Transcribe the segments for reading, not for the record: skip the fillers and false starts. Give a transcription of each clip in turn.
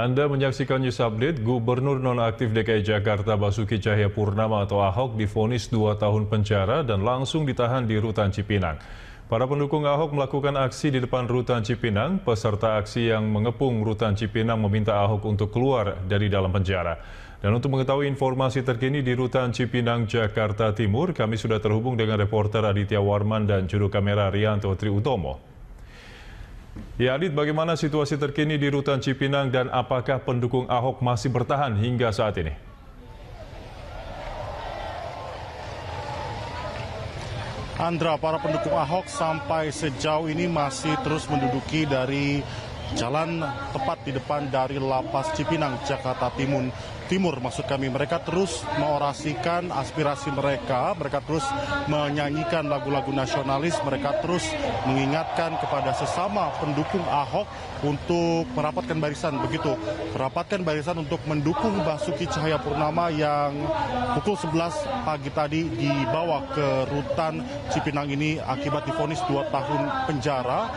Anda menyaksikan News Update. Gubernur nonaktif DKI Jakarta Basuki Cahayapurnama atau Ahok divonis 2 tahun penjara dan langsung ditahan di Rutan Cipinang. Para pendukung Ahok melakukan aksi di depan Rutan Cipinang. Peserta aksi yang mengepung Rutan Cipinang meminta Ahok untuk keluar dari dalam penjara. Dan untuk mengetahui informasi terkini di Rutan Cipinang, Jakarta Timur, kami sudah terhubung dengan reporter Aditya Warman dan juru kamera Rianto Triutomo. Ya Adit, bagaimana situasi terkini di Rutan Cipinang dan apakah pendukung Ahok masih bertahan hingga saat ini? Andra, para pendukung Ahok sampai sejauh ini masih terus menduduki dari jalan tepat di depan dari Lapas Cipinang, Jakarta Timur. Maksud kami, mereka terus mengorasikan aspirasi mereka terus menyanyikan lagu-lagu nasionalis, mereka terus mengingatkan kepada sesama pendukung Ahok untuk merapatkan barisan, merapatkan barisan untuk mendukung Basuki Cahayapurnama yang pukul 11 pagi tadi dibawa ke Rutan Cipinang ini akibat divonis 2 tahun penjara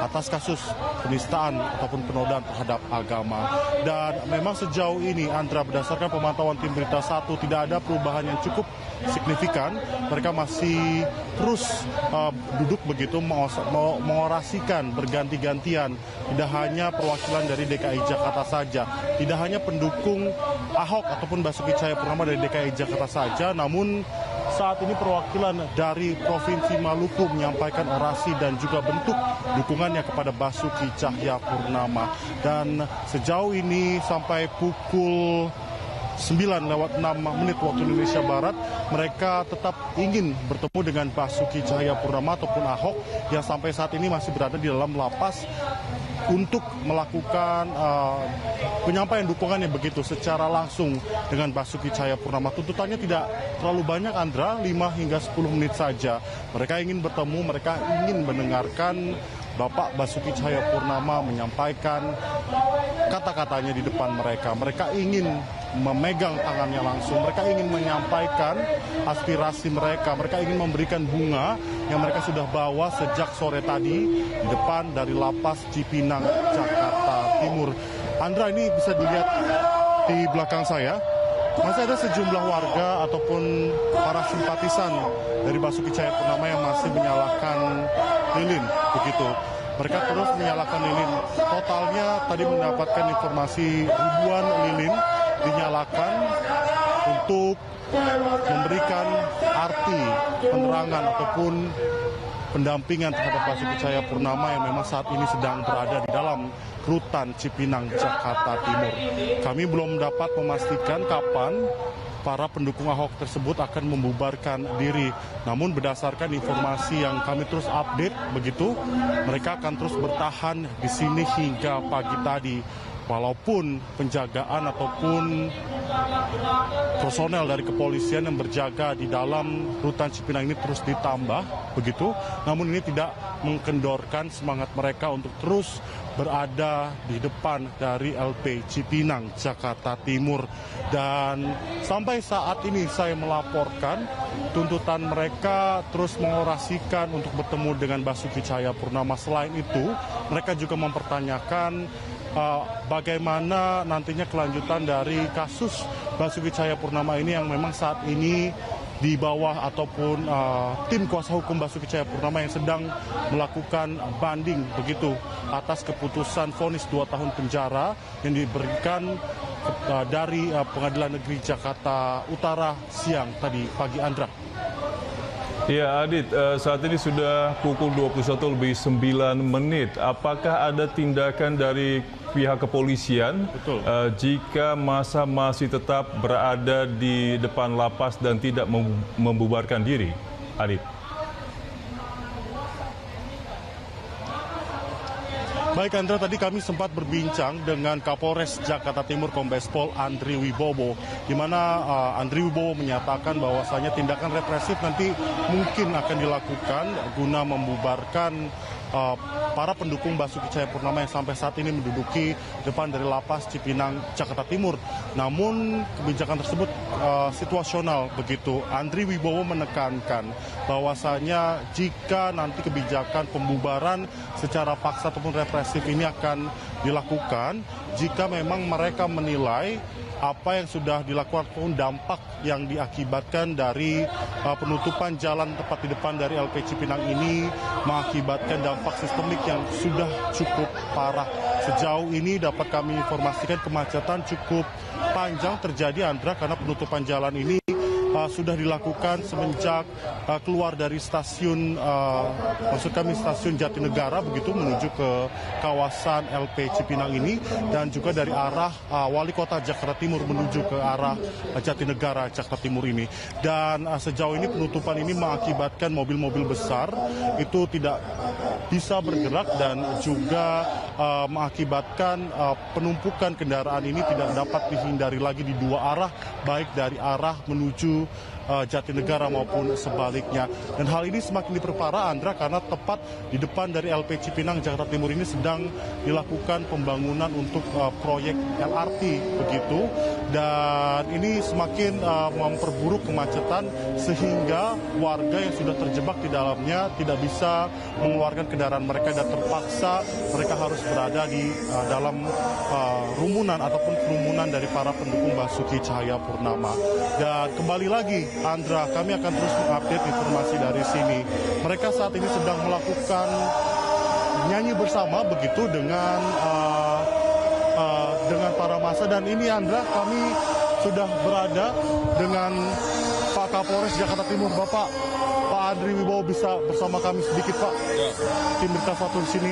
atas kasus penistaan ataupun penodaan terhadap agama. Dan memang sejauh ini, Andra, berdasarkan pemantauan tim Berita 1, tidak ada perubahan yang cukup signifikan. Mereka masih terus duduk mengorasikan berganti-gantian. Tidak hanya perwakilan dari DKI Jakarta saja, tidak hanya pendukung Ahok ataupun Basuki Cahayapurnama dari DKI Jakarta saja, namun saat ini perwakilan dari Provinsi Maluku menyampaikan orasi dan juga bentuk dukungannya kepada Basuki Cahayapurnama. Dan sejauh ini sampai pukul 9:06 waktu Indonesia Barat, mereka tetap ingin bertemu dengan Basuki Cahayapurnama ataupun Ahok yang sampai saat ini masih berada di dalam lapas untuk melakukan penyampaian dukungannya secara langsung dengan Basuki Cahayapurnama. Tuntutannya tidak terlalu banyak, Andra, 5 hingga 10 menit saja. Mereka ingin bertemu, mereka ingin mendengarkan Bapak Basuki Cahayapurnama menyampaikan kata-katanya di depan mereka. Mereka ingin memegang tangannya langsung, mereka ingin menyampaikan aspirasi mereka, mereka ingin memberikan bunga yang mereka sudah bawa sejak sore tadi di depan dari Lapas Cipinang, Jakarta Timur. Andra, ini bisa dilihat di belakang saya, masih ada sejumlah warga ataupun para simpatisan dari Basuki Cahayapurnama yang masih menyalakan lilin, Mereka terus menyalakan lilin. Totalnya tadi mendapatkan informasi ribuan lilin dinyalakan untuk memberikan arti penerangan ataupun pendampingan terhadap Basuki Cahayapurnama yang memang saat ini sedang berada di dalam Rutan Cipinang, Jakarta Timur. Kami belum dapat memastikan kapan para pendukung Ahok tersebut akan membubarkan diri. Namun berdasarkan informasi yang kami terus update mereka akan terus bertahan di sini hingga pagi tadi. Walaupun penjagaan ataupun personel dari kepolisian yang berjaga di dalam Rutan Cipinang ini terus ditambah, namun ini tidak mengkendorkan semangat mereka untuk terus berada di depan dari LP Cipinang, Jakarta Timur. Dan sampai saat ini saya melaporkan, tuntutan mereka terus mengorasikan untuk bertemu dengan Basuki Cahayapurnama. Selain itu, mereka juga mempertanyakan bagaimana nantinya kelanjutan dari kasus Basuki Cahayapurnama ini yang memang saat ini di bawah ataupun tim kuasa hukum Basuki Cahayapurnama yang sedang melakukan banding atas keputusan vonis 2 tahun penjara yang diberikan dari Pengadilan Negeri Jakarta Utara siang tadi pagi, Andra. Ya Adit, saat ini sudah pukul 21:09. Apakah ada tindakan dari pihak kepolisian jika massa masih tetap berada di depan lapas dan tidak membubarkan diri, Adit? Baik, Andra, tadi kami sempat berbincang dengan Kapolres Jakarta Timur Kombes Pol Andri Wibowo, di mana Andri Wibowo menyatakan bahwasanya tindakan represif nanti mungkin akan dilakukan guna membubarkan para pendukung Basuki Cahayapurnama yang sampai saat ini menduduki depan dari Lapas Cipinang, Jakarta Timur. Namun kebijakan tersebut situasional begitu. Andri Wibowo menekankan bahwasanya jika nanti kebijakan pembubaran secara paksa ataupun represif ini akan dilakukan, jika memang mereka menilai apa yang sudah dilakukan pun dampak yang diakibatkan dari penutupan jalan tepat di depan dari LP Cipinang ini mengakibatkan dampak sistemik yang sudah cukup parah. Sejauh ini dapat kami informasikan kemacetan cukup panjang terjadi, Andra, karena penutupan jalan ini sudah dilakukan semenjak keluar dari stasiun, maksud kami stasiun Jatinegara begitu menuju ke kawasan LP Cipinang ini, dan juga dari arah Wali Kota Jakarta Timur menuju ke arah Jatinegara Jakarta Timur ini. Dan sejauh ini penutupan ini mengakibatkan mobil-mobil besar itu tidak bisa bergerak dan juga mengakibatkan penumpukan kendaraan ini tidak dapat dihindari lagi di dua arah, baik dari arah menuju Jatinegara maupun sebaliknya. Dan hal ini semakin diperparah, Andra, karena tepat di depan dari LP Cipinang Jakarta Timur ini sedang dilakukan pembangunan untuk proyek LRT begitu, dan ini semakin memperburuk kemacetan sehingga warga yang sudah terjebak di dalamnya tidak bisa mengeluarkan kendaraan mereka dan terpaksa mereka harus berada di dalam rumunan ataupun kerumunan dari para pendukung Basuki Cahayapurnama. Dan kembali lagi, Andra, kami akan terus mengupdate informasi dari sini. Mereka saat ini sedang melakukan nyanyi bersama begitu dengan para massa, dan ini, Andra, kami sudah berada dengan Pak Kapolres Jakarta Timur, Bapak Andri Wibowo. Bisa bersama kami sedikit, Pak? Tim Berita Satu di sini.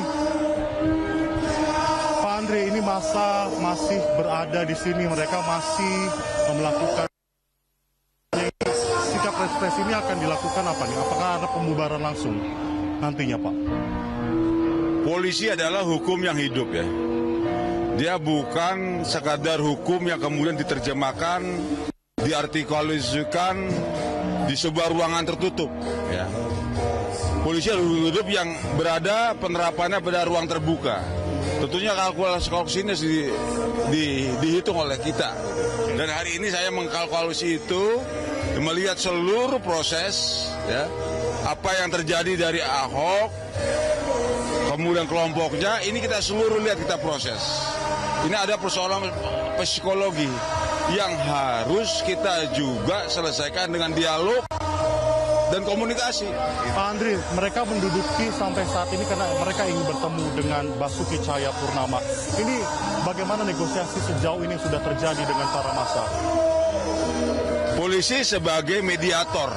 Pak Andri, ini massa masih berada di sini, mereka masih melakukan sikap represi ini akan dilakukan apa nih? Apakah ada pembubaran langsung nantinya, Pak? Polisi adalah hukum yang hidup ya. Dia bukan sekadar hukum yang kemudian diterjemahkan, diartikulasikan di sebuah ruangan tertutup ya. Polisi adalah hukum hidup yang berada penerapannya pada ruang terbuka. Tentunya kalkulasi ini dihitung oleh kita. Dan hari ini saya mengkalkulasi itu, melihat seluruh proses ya, apa yang terjadi dari Ahok kemudian kelompoknya, ini kita seluruh lihat, kita proses. Ini ada persoalan psikologi yang harus kita juga selesaikan dengan dialog dan komunikasi. Pak Andri, mereka menduduki sampai saat ini karena mereka ingin bertemu dengan Basuki Cahayapurnama. Ini bagaimana negosiasi sejauh ini sudah terjadi dengan para massa? Polisi sebagai mediator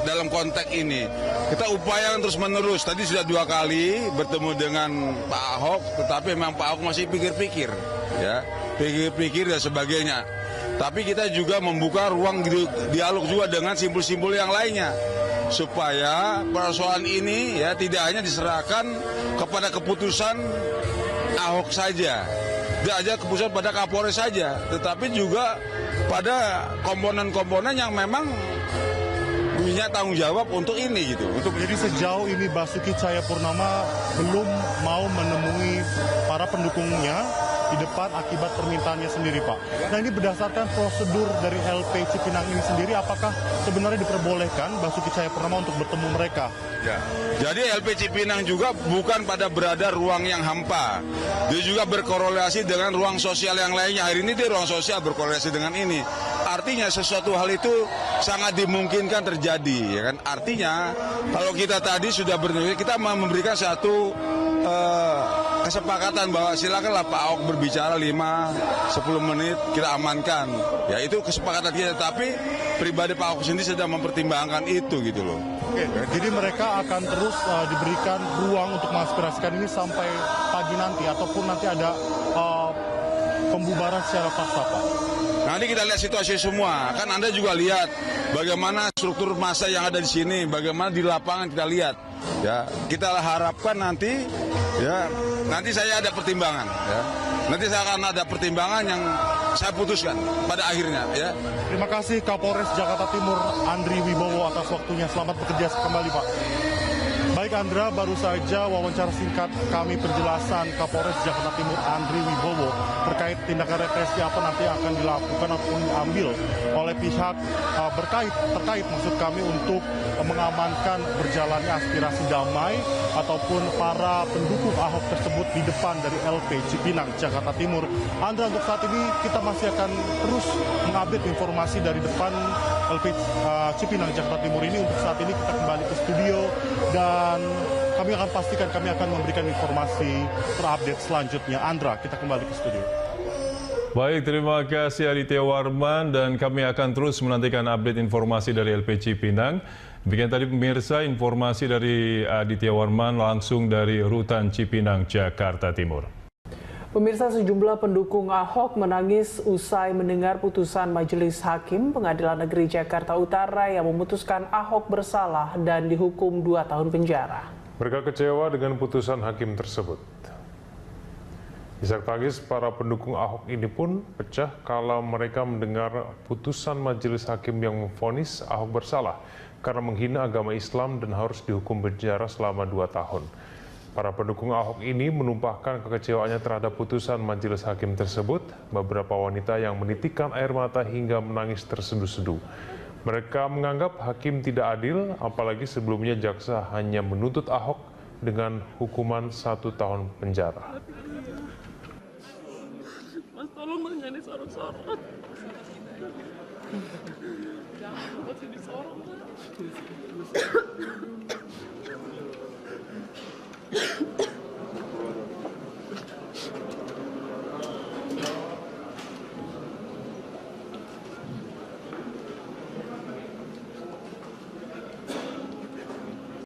dalam konteks ini. Kita upayakan terus menerus. Tadi sudah 2 kali bertemu dengan Pak Ahok, tetapi memang Pak Ahok masih pikir-pikir, ya, pikir-pikir dan sebagainya. Tapi kita juga membuka ruang dialog juga dengan simpul-simpul yang lainnya, supaya persoalan ini ya tidak hanya diserahkan kepada keputusan Ahok saja, tidak aja keputusan pada Kapolres saja, tetapi juga pada komponen-komponen yang memang punya tanggung jawab untuk ini gitu. Jadi sejauh ini Basuki Cahayapurnama belum mau menemui para pendukungnya di depan akibat permintaannya sendiri, Pak. Nah, ini berdasarkan prosedur dari LP Cipinang ini sendiri, apakah sebenarnya diperbolehkan Basuki Cahayapurnama untuk bertemu mereka? Ya. Jadi LP Cipinang juga bukan pada berada ruang yang hampa. Dia juga berkorelasi dengan ruang sosial yang lainnya. Hari ini dia ruang sosial berkorelasi dengan ini. Artinya sesuatu hal itu sangat dimungkinkan terjadi, ya kan? Artinya kalau kita tadi sudah kita memberikan satu kesepakatan bahwa silakanlah Pak Ahok berbicara 5-10 menit, kita amankan. Ya itu kesepakatan kita, tapi pribadi Pak Ahok sendiri sedang mempertimbangkan itu gitu loh. Oke, jadi mereka akan terus diberikan ruang untuk mengaspirasikan ini sampai pagi nanti, ataupun nanti ada pembubaran secara paksa, Pak? Nanti kita lihat situasi semua. Kan Anda juga lihat bagaimana struktur massa yang ada di sini, bagaimana di lapangan kita lihat. Ya, kita harapkan nanti saya ada pertimbangan ya. Nanti saya akan ada pertimbangan yang saya putuskan pada akhirnya ya. Terima kasih Kapolres Jakarta Timur Andri Wibowo atas waktunya. Selamat bekerja kembali, Pak. Baik. Baik Andra, baru saja wawancara singkat kami penjelasan Kapolres Jakarta Timur Andri Wibowo terkait tindakan represi apa nanti akan dilakukan ataupun diambil oleh pihak terkait maksud kami untuk mengamankan berjalannya aspirasi damai ataupun para pendukung Ahok tersebut di depan dari LP Cipinang, Jakarta Timur. Andra, untuk saat ini kita masih akan terus mengupdate informasi dari depan LP Cipinang, Jakarta Timur ini. Untuk saat ini kita kembali ke studio dan kami akan pastikan kami akan memberikan informasi terupdate selanjutnya. Andra, kita kembali ke studio. Baik, terima kasih Aditya Warman dan kami akan terus menantikan update informasi dari LP Cipinang. Demikian tadi pemirsa informasi dari Aditya Warman langsung dari Rutan Cipinang, Jakarta Timur. Pemirsa, sejumlah pendukung Ahok menangis usai mendengar putusan Majelis Hakim Pengadilan Negeri Jakarta Utara yang memutuskan Ahok bersalah dan dihukum 2 tahun penjara. Mereka kecewa dengan putusan hakim tersebut. Isak tangis para pendukung Ahok ini pun pecah kala mereka mendengar putusan Majelis Hakim yang memvonis Ahok bersalah karena menghina agama Islam dan harus dihukum penjara selama 2 tahun. Para pendukung Ahok ini menumpahkan kekecewaannya terhadap putusan Majelis Hakim tersebut. Beberapa wanita yang menitikkan air mata hingga menangis terseduh-seduh. Mereka menganggap hakim tidak adil, apalagi sebelumnya jaksa hanya menuntut Ahok dengan hukuman 1 tahun penjara. Mas, tolong Mas, jangan disorot-sorot. Masih disorot, Mas.